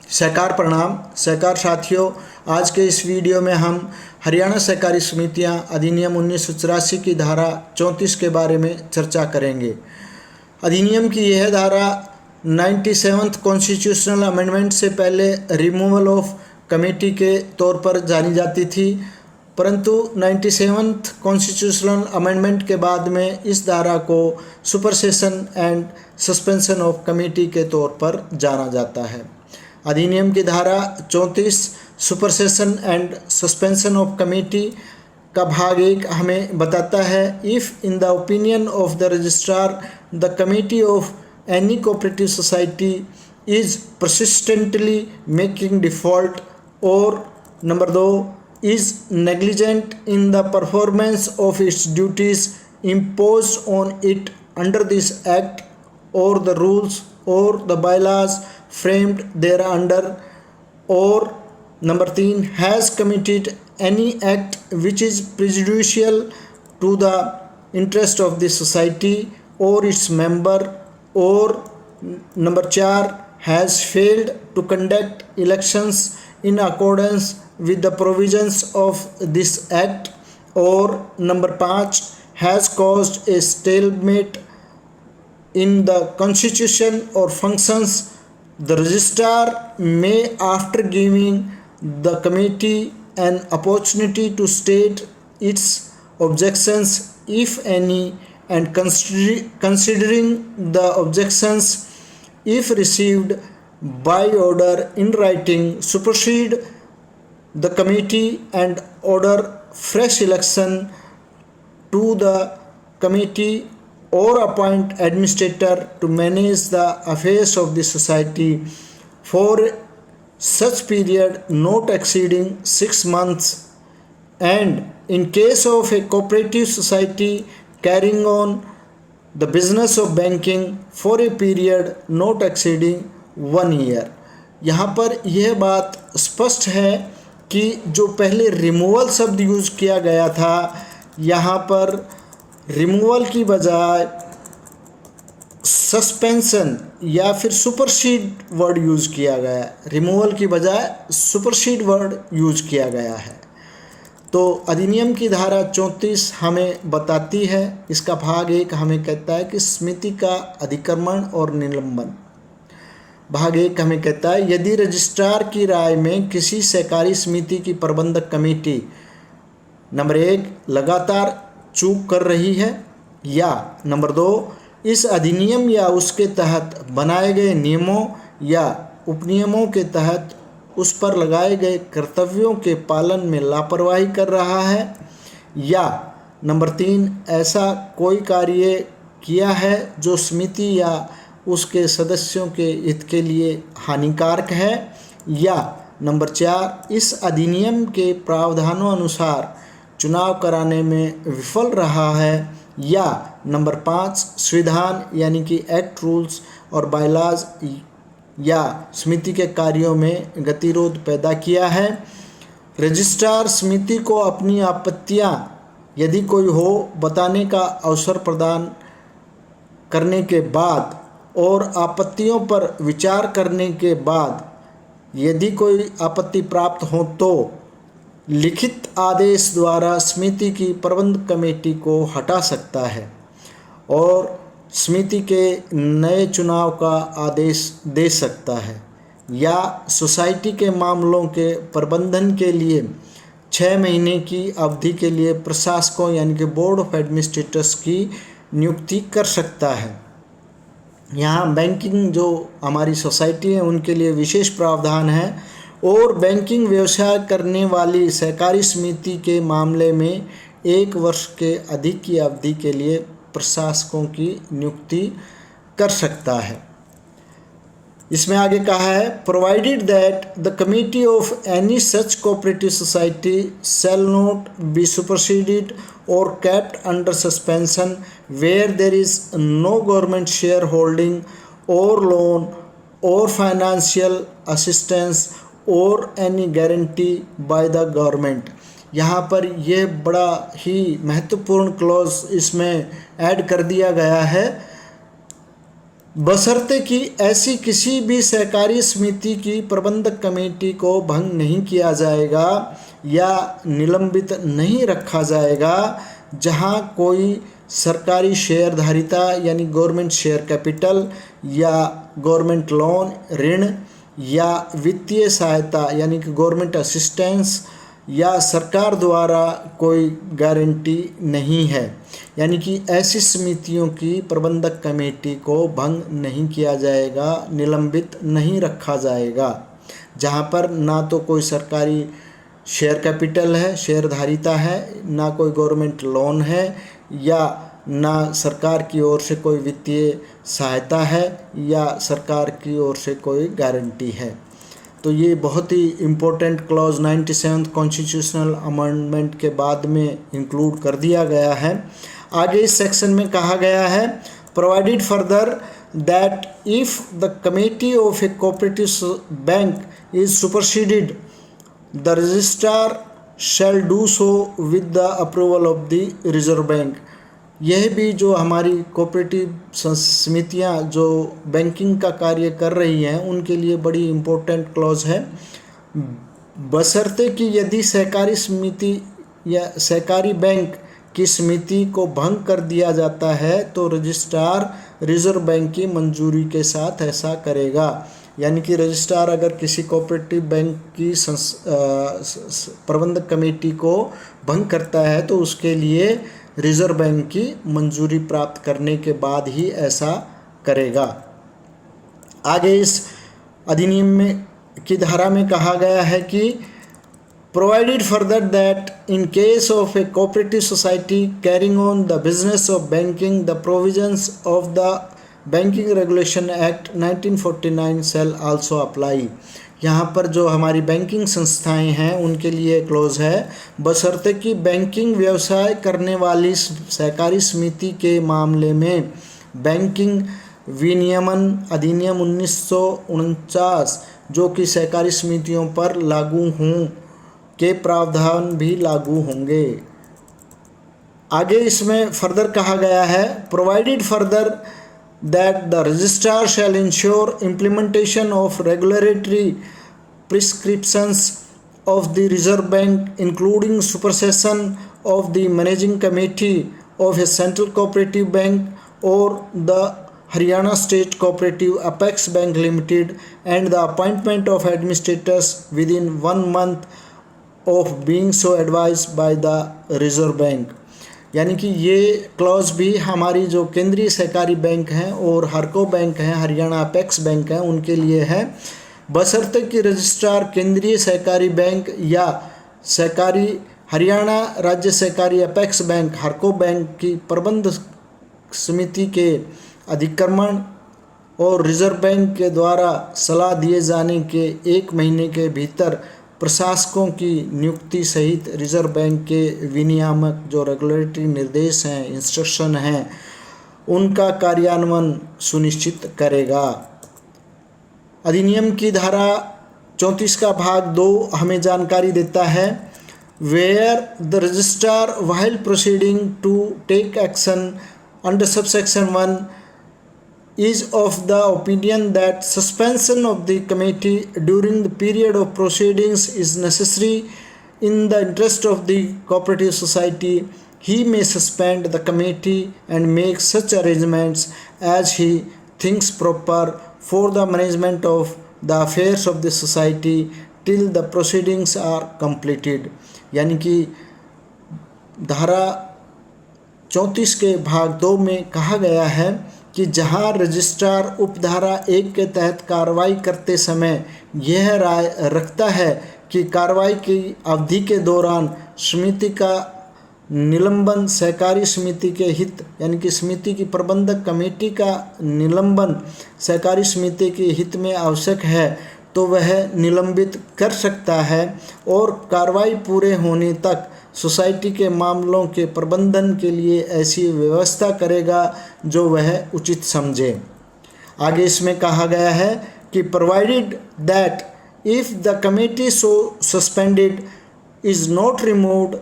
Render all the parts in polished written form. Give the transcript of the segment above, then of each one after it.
सहकार प्रणाम सहकार साथियों, आज के इस वीडियो में हम हरियाणा सहकारी समितियां अधिनियम 1984 की धारा 34 के बारे में चर्चा करेंगे। अधिनियम की यह धारा 97th कॉन्स्टिट्यूशनल अमेंडमेंट से पहले रिमूवल ऑफ कमेटी के तौर पर जानी जाती थी, परंतु 97th कॉन्स्टिट्यूशनल अमेंडमेंट के बाद में इस धारा को सुपरसेशन एंड सस्पेंशन ऑफ कमेटी के तौर पर जाना जाता है। अधिनियम की धारा 34 सुपरसेशन एंड सस्पेंशन ऑफ कमेटी का भाग 1 हमें बताता है, if in the opinion of the registrar the committee of any cooperative society is persistently making default और number 2 is negligent in the performance of its duties imposed on it under this act or the rules or the bylaws framed thereunder, or number 3 has committed any act which is prejudicial to the interest of the society or its member, or number 4 has failed to conduct elections in accordance with the provisions of this act, or number 5 has caused a stalemate in the constitution or functions. The registrar may, after giving the committee an opportunity to state its objections, if any, and considering the objections, if received by order in writing, supersede the committee and order fresh election to the committee or appoint administrator to manage the affairs of the society for such period not exceeding 6 months, and in case of a cooperative society carrying on the business of banking for a period not exceeding 1 year। यहाँ पर यह बात स्पष्ट है कि जो पहले removal शब्द यूज़ किया गया था, यहाँ पर रिमूवल की बजाय सस्पेंशन या फिर सुपरसीड वर्ड यूज़ किया गया है। रिमूवल की बजाय सुपरसीड वर्ड यूज़ किया गया है। तो अधिनियम की धारा 34 हमें बताती है, इसका भाग 1 हमें कहता है कि समिति का अधिक्रमण और निलंबन। भाग 1 हमें कहता है, यदि रजिस्ट्रार की राय में किसी सहकारी समिति की प्रबंधक कमेटी नंबर 1 लगातार चूक कर रही है, या नंबर 2 इस अधिनियम या उसके तहत बनाए गए नियमों या उपनियमों के तहत उस पर लगाए गए कर्तव्यों के पालन में लापरवाही कर रहा है, या नंबर 3 ऐसा कोई कार्य किया है जो समिति या उसके सदस्यों के हित के लिए हानिकारक है, या नंबर 4 इस अधिनियम के प्रावधानों अनुसार चुनाव कराने में विफल रहा है, या नंबर 5 संविधान यानी कि एक्ट, रूल्स और बायलाज या समिति के कार्यों में गतिरोध पैदा किया है। रजिस्ट्रार समिति को अपनी आपत्तियां यदि कोई हो बताने का अवसर प्रदान करने के बाद और आपत्तियों पर विचार करने के बाद यदि कोई आपत्ति प्राप्त हो तो लिखित आदेश द्वारा समिति की प्रबंध कमेटी को हटा सकता है और समिति के नए चुनाव का आदेश दे सकता है, या सोसाइटी के मामलों के प्रबंधन के लिए 6 महीने की अवधि के लिए प्रशासकों यानी कि बोर्ड ऑफ एडमिनिस्ट्रेटर्स की नियुक्ति कर सकता है। यहाँ बैंकिंग जो हमारी सोसाइटी है उनके लिए विशेष प्रावधान है, और बैंकिंग व्यवसाय करने वाली सहकारी समिति के मामले में 1 वर्ष के अधिक की अवधि के लिए प्रशासकों की नियुक्ति कर सकता है। इसमें आगे कहा है, provided that the committee of any such cooperative society shall not be superseded और kept under suspension where there is no government share holding और लोन और फाइनेंशियल असिस्टेंस और any guarantee by the government. यहाँ पर यह बड़ा ही महत्वपूर्ण clause इसमें ऐड कर दिया गया है, बशर्ते कि ऐसी किसी भी सहकारी समिति की प्रबंधक कमेटी को भंग नहीं किया जाएगा या निलंबित नहीं रखा जाएगा जहां कोई सरकारी शेयरधारिता यानी गवर्नमेंट शेयर कैपिटल या गवर्नमेंट लोन ऋण या वित्तीय सहायता यानी कि गवर्नमेंट असिस्टेंस या सरकार द्वारा कोई गारंटी नहीं है। यानी कि ऐसी समितियों की प्रबंधक कमेटी को भंग नहीं किया जाएगा, निलंबित नहीं रखा जाएगा, जहां पर ना तो कोई सरकारी शेयर कैपिटल है, शेयरधारिता है, ना कोई गवर्नमेंट लोन है या ना सरकार की ओर से कोई वित्तीय सहायता है या सरकार की ओर से कोई गारंटी है। तो ये बहुत ही इम्पोर्टेंट क्लॉज 97 कॉन्स्टिट्यूशनल अमेंडमेंट के बाद में इंक्लूड कर दिया गया है। आगे इस सेक्शन में कहा गया है provided further that if the committee of A cooperative bank is superseded the registrar shall do so with the approval of the reserve bank. यह भी जो हमारी कोऑपरेटिव समितियां जो बैंकिंग का कार्य कर रही हैं उनके लिए बड़ी इम्पोर्टेंट क्लॉज है, बशर्ते कि यदि सहकारी समिति या सहकारी बैंक की समिति को भंग कर दिया जाता है तो रजिस्ट्रार रिजर्व बैंक की मंजूरी के साथ ऐसा करेगा। यानी कि रजिस्ट्रार अगर किसी कोऑपरेटिव बैंक की प्रबंधक कमेटी को भंग करता है तो उसके लिए रिजर्व बैंक की मंजूरी प्राप्त करने के बाद ही ऐसा करेगा। आगे इस अधिनियम में की धारा में कहा गया है कि provided further that in case of A cooperative society carrying on the business of banking the provisions of the banking regulation act 1949 shell also apply. यहाँ पर जो हमारी बैंकिंग संस्थाएं हैं उनके लिए क्लोज है, बशर्ते कि बैंकिंग व्यवसाय करने वाली सहकारी समिति के मामले में बैंकिंग विनियमन अधिनियम 1949 जो कि सहकारी समितियों पर लागू हों के प्रावधान भी लागू होंगे। आगे इसमें फर्दर कहा गया है provided further that the registrar shall ensure implementation of regulatory prescriptions of the Reserve Bank, including supersession of the managing committee of a central cooperative bank or the Haryana State Cooperative Apex Bank Limited, and the appointment of administrators within 1 month of being so advised by the Reserve Bank। यानी कि ये clause भी हमारी जो केंद्रीय सहकारी bank हैं और हरको बैंक हैं, हरियाणा अपेक्स बैंक हैं, उनके लिए है, बशर्ते कि रजिस्ट्रार केंद्रीय सहकारी बैंक या सहकारी हरियाणा राज्य सहकारी अपेक्स बैंक हरको बैंक की प्रबंध समिति के अधिक्रमण और रिजर्व बैंक के द्वारा सलाह दिए जाने के 1 महीने के भीतर प्रशासकों की नियुक्ति सहित रिजर्व बैंक के विनियामक जो रेगुलेटरी निर्देश हैं, इंस्ट्रक्शन हैं, उनका कार्यान्वयन सुनिश्चित करेगा। अधिनियम की धारा 34 का भाग 2 हमें जानकारी देता है where the registrar while proceeding to take action under subsection 1 is of the opinion that suspension of the committee during the period of proceedings is necessary in the interest of the cooperative society, he may suspend the committee and make such arrangements as he thinks proper for the management of the affairs of the society till the proceedings are completed। यानी कि धारा 34 के भाग 2 में कहा गया है कि जहां रजिस्ट्रार उपधारा 1 के तहत कार्रवाई करते समय यह राय रखता है कि कार्रवाई की अवधि के दौरान समिति का निलंबन सहकारी समिति के हित यानी कि समिति की प्रबंधक कमेटी का निलंबन सहकारी समिति के हित में आवश्यक है तो वह निलंबित कर सकता है और कार्रवाई पूरे होने तक सोसाइटी के मामलों के प्रबंधन के लिए ऐसी व्यवस्था करेगा जो वह उचित समझे। आगे इसमें कहा गया है कि provided that if the committee so suspended is not removed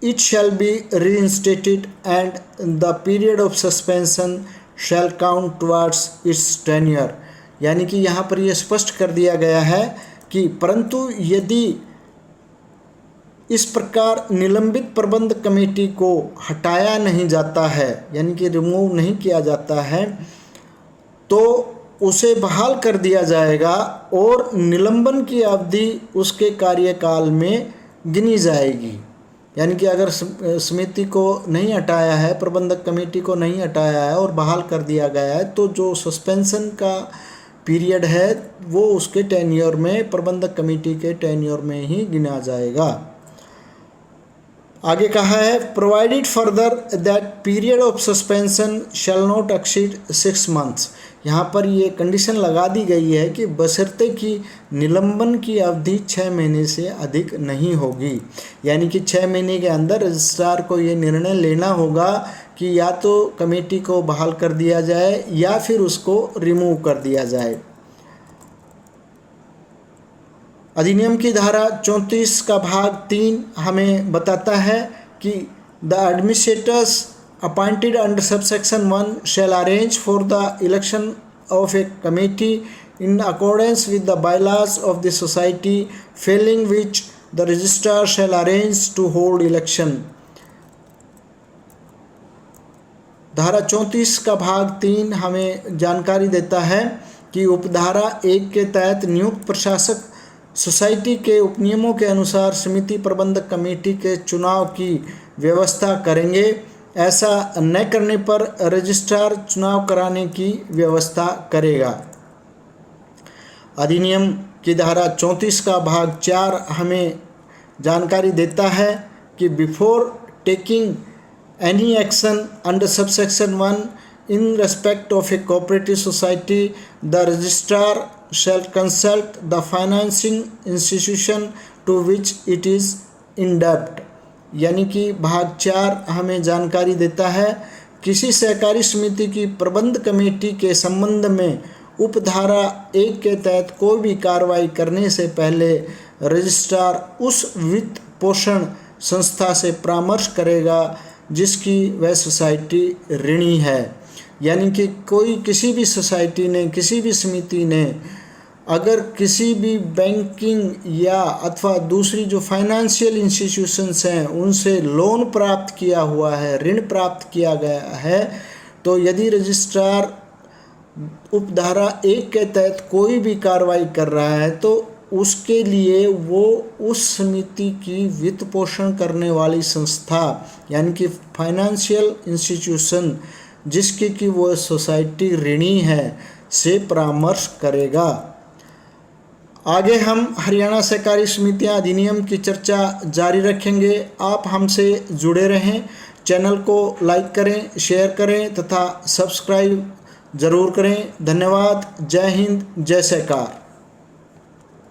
it shall be reinstated and the period of suspension shall count towards its tenure. यानी कि यहाँ पर यह स्पष्ट कर दिया गया है कि परंतु यदि इस प्रकार निलंबित प्रबंध कमेटी को हटाया नहीं जाता है, यानी कि रिमूव नहीं किया जाता है, तो उसे बहाल कर दिया जाएगा और निलंबन की अवधि उसके कार्यकाल में गिनी जाएगी। यानी कि अगर समिति को नहीं हटाया है, प्रबंधक कमेटी को नहीं हटाया है और बहाल कर दिया गया है, तो जो सस्पेंशन का पीरियड है वो उसके टेन्योर में, प्रबंधक कमेटी के टेन्योर में ही गिना जाएगा। आगे कहा है provided further that period of suspension shall not exceed 6 months। यहाँ पर ये कंडीशन लगा दी गई है कि बशर्ते कि निलंबन की अवधि 6 महीने से अधिक नहीं होगी। यानी कि 6 महीने के अंदर रजिस्ट्रार को ये निर्णय लेना होगा कि या तो कमेटी को बहाल कर दिया जाए या फिर उसको रिमूव कर दिया जाए। अधिनियम की धारा 34 का भाग 3 हमें बताता है कि the administrators appointed under subsection 1 shall arrange for the election of a committee in accordance with the bylaws of the society, failing which the registrar shall arrange to hold election. धारा 34 का भाग 3 हमें जानकारी देता है कि उपधारा 1 के तहत नियुक्त प्रशासक सोसाइटी के उपनियमों के अनुसार समिति प्रबंधक कमेटी के चुनाव की व्यवस्था करेंगे। ऐसा न करने पर रजिस्ट्रार चुनाव कराने की व्यवस्था करेगा। अधिनियम की धारा 34 का भाग 4 हमें जानकारी देता है कि before taking any action under subsection 1 in respect of a cooperative society, the registrar shall consult the financing institution to which it is in debt। यानी कि भाग 4 हमें जानकारी देता है किसी सहकारी समिति की प्रबंध कमेटी के संबंध में उपधारा 1 के तहत कोई भी कार्रवाई करने से पहले रजिस्ट्रार उस वित्त पोषण संस्था से परामर्श करेगा जिसकी वह सोसाइटी ऋणी है। यानी कि किसी भी सोसाइटी ने, किसी भी समिति ने अगर किसी भी बैंकिंग या अथवा दूसरी जो फाइनेंशियल इंस्टीट्यूशंस हैं उनसे लोन प्राप्त किया हुआ है, ऋण प्राप्त किया गया है, तो यदि रजिस्ट्रार उपधारा 1 के तहत कोई भी कार्रवाई कर रहा है तो उसके लिए वो उस समिति की वित्त पोषण करने वाली संस्था यानी कि फाइनेंशियल इंस्टीट्यूशन जिसकी कि वो सोसाइटी ऋणी है से परामर्श करेगा। आगे हम हरियाणा सहकारी समितियां अधिनियम की चर्चा जारी रखेंगे। आप हमसे जुड़े रहें, चैनल को लाइक करें, शेयर करें तथा सब्सक्राइब ज़रूर करें। धन्यवाद। जय हिंद, जय सहकार।